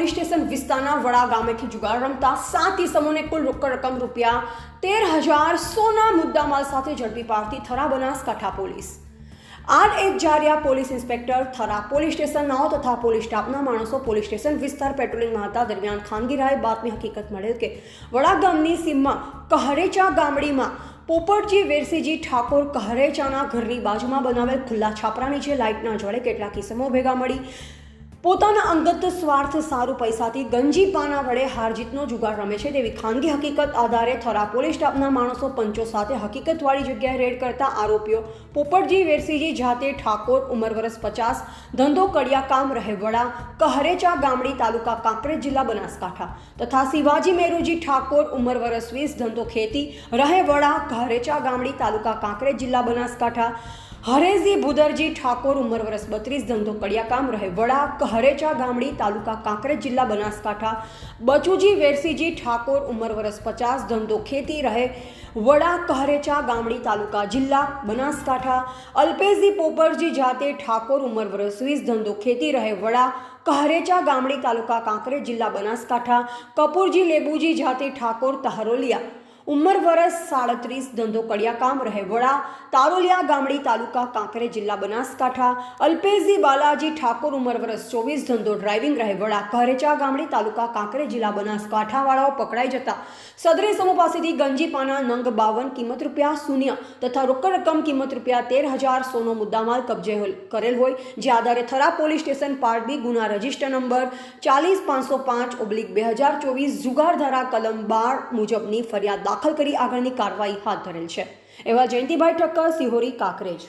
Police station વિસ્તારના વડા ગામેથી જુગાર રમતા 7 ઇસમોને કુલ રોકડ રકમ ₹13,100ના મુદ્દામાલ સાથે ઝડપી પાડતી Thara Banaskantha police R.H. જારિયા police inspector Thara police સ્ટેશનના તથા પોલીસ સ્ટાફના માણસો પોલીસ સ્ટેશન વિસ્તાર પેટ્રોલિંગમાં હતા દરમિયાન ખાનગી રાહે બાતમી હકીકત મળેલ કે વડા ગામની સીમમાં કહરેચા ગામડીમાં પોપટજી વેરસીજી ઠાકોર કહરેચાના ઘરની બાજુમાં બનાવેલ ખુલ્લા છાપરા નીચે લાઇટના જોડે કેટલાક ઇસમો ભેગા મળી પોતાના અંગત સ્વાર્થ સારું પૈસાથી ગંજી પાના વડે હારજીતનો જુગાર રમે છે તેવી ખાનગી હકીકત આધારે થરા પોલીસ સ્ટાફના માણસો પંચો સાથે હકીકતવાળી જગ્યાએ રેડ કરતા આરોપીઓ પોપટજી વેરસીજી જાતે ઠાકોર ઉંમર વર્ષ 50 ધંધો કડિયા કામ રહે વડા કહરેચા ગામડી તાલુકા કાંકરેજ જિલ્લા બનાસકાંઠા તથા શિવાજી મેરુજી ઠાકોર ઉંમર વર્ષ 20 ધંધો ખેતી રહે વડા કહરેચા ગામડી તાલુકા કાંકરેજ જિલ્લા બનાસકાંઠા હરેજી ભુદરજી ઠાકોર ઉંમર વર્ષ 32 ધંધો કડિયા કામ રહે વડા કહરેચા ગામડી તાલુકા કાંકરેજ જિલ્લા બનાસકાંઠા બચુજી વેરસીજી ઠાકોર ઉંમર વર્ષ 50 ધંધો ખેતી રહે વડા કહરેચા ગામડી તાલુકા જિલ્લા બનાસકાંઠા અલ્પેજી પોપરજી જાતે ઠાકોર ઉંમર વર્ષ 20 ધંધો ખેતી રહે વડા કહરેચા ગામડી તાલુકા કાંકરેજ જિલ્લા બનાસકાંઠા કપૂરજી લેબુજી જાતે ઠાકોર તહરોલિયા ઉંમર વર્ષ 37 ધંધો કડિયા કામ રહે વડા તારોલિયા ગામડી તાલુકા કાંકરેજ જિલ્લા બનાસકાંઠા અલ્પેજી બાલાજી ઠાકોર ઉંમર વર્ષ 24 ધંધો ડ્રાઇવિંગ રહે વડા કહરેચા ગામડી તાલુકા કાંકરેજ જિલ્લા બનાસકાંઠા વાળાઓ પકડાઈ જતા સદરે સમૂહ પાસેથી ગંજી પાના નંગ 52 કિંમત ₹0 તથા રોકડ રકમ કિંમત ₹13,100નો મુદ્દામાલ કબજે કરેલ હોય જે આધારે Thara police station part B ગુના રજિસ્ટર નંબર 40505/2024 જુગાર ધારા કલમ 12 મુજબની ફરિયાદ દાખલ કરી આગળની કાર્યવાહી હાથ ધરેલ છે એવા જયંતિભાઈ ઠક્કર સિહોરી કાંકરેજ।